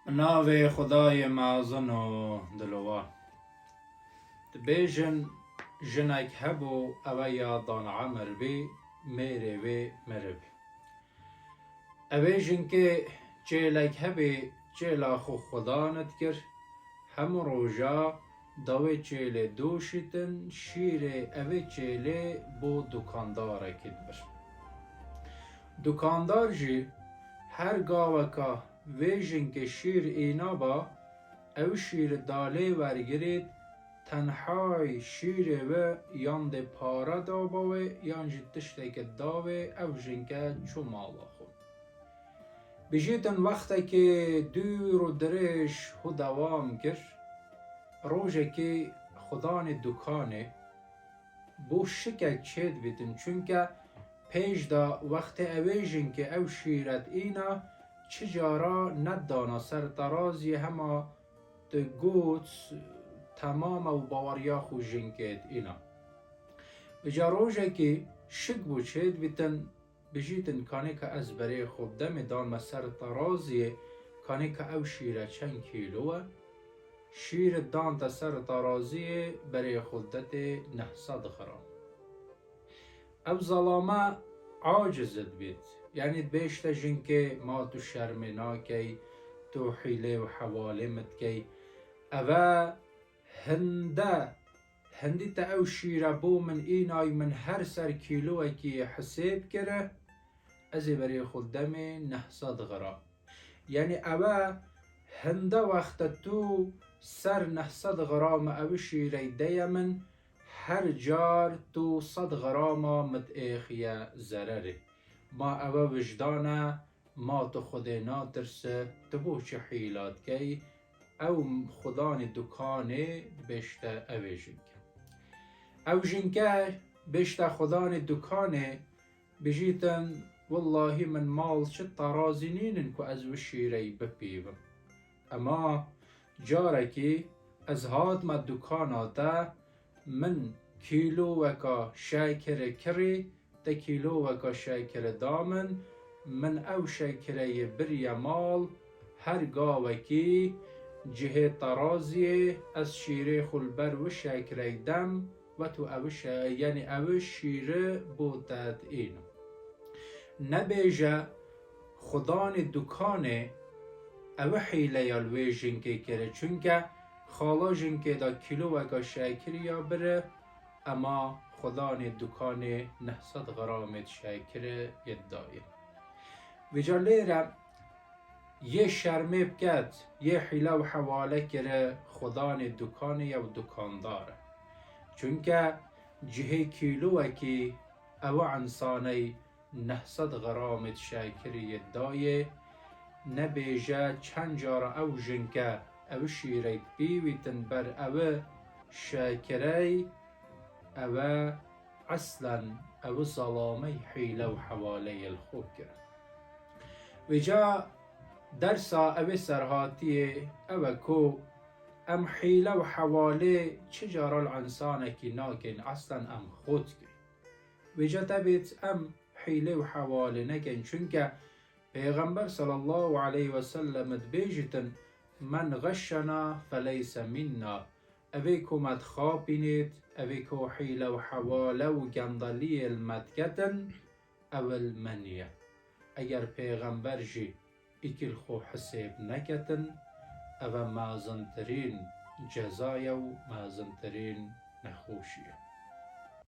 ناوی خدای مازن و دلوا دبیجن جنک هبو او یادان عمر بی میره وی مره بی اویجن که جیلک هبی جیلا خو خدا ندگر هم روژا داوی جیل دوشیتن شیر اوی جیل بو دکاندار کد بر دکاندار جی هر گاوکا ویژن که شیر اینا با او شیر داله ورگرید تنهای شیر و یان ده پارا دا باوه یان جی تشتک داوه او جنکه چو مالا خو بجیتن وقتا که دور و درش هو دوام کر روژه که خدان دکانه بو شکک چید بیتن چونکه پیش دا وقت اویجن که او شیرت اینا چجارا ندانا سر ترازی هما ده گوت تمام و باوریا خو جنکید اینا بجا روژه که شک بو چید بیتن بجیتن کانی که از برای خوب دم دان سر ترازی کانی که او شیره چند کیلوه شیر دان تا سر ترازی برای خودت 900 غرام او ظلامه عاجزت بید یعنی بیشتر جنکه ما تو شرمنا کی تو حیله و حواله مت کی اوه هندی تا او شیره بو من اینای من هر سر کیلو کی حساب کره از برای خودم 900 غرام یعنی اوه هنده وقت تو سر 900 غرام او شیره ده من هر جار تو 100 غرام متأخیه ضرره ما اوه وجدانه ما تو خود ناترسه تو بو چه حیلات کی او خدان دکانه بشته اوه جنکه او جنکه بشته خدان دکانه بجیتن والله من مال چه ترازی نینن که از و شیره بپیوم اما جارکی از هاد ما دکاناتا من کیلو وکا شاکر کری تا کیلو وکا شاکر دامن من او شاکره بری مال هر گاوکی جه ترازی از شیره خلبر و شاکره دم و تو یعنی او شیره بودت اینو نبیجه خدان دکانه او حیله یالوی جنکه کره چونکه خالا جنکه دا کیلو وکا شاکری یا بره اما خدان دکانه 900 غرامت شاکره یدایه ویجا لیره یه شرمه بکت یه حیله و حواله کره خدان دکانه یا دکانداره چونکه جه کیلو وکی او انسانه 900 غرامت شاکری یدایه نبیجه چند جارا او جنکه او شیره بیویتن بر او شاکره او اصلا او ظلامه حیله و حواله الخو کرد ویجا درسا او سرهاتی او کو ام حیله و حواله چجارا الانسانه که ناکن اصلا ام خود که ویجا تبیت ام حیله و حواله نکن چونکه پیغمبر صلی الله علیه و سلم بیجتن من غشنا فلیس منا اوی کو مد خوابینید اوی کو حیله و حواله و گندلی المدکتن اول منیه اگر پیغمبر جی ایکل خو حساب نکتن او مازنترین جزای و مازنترین نخوشیه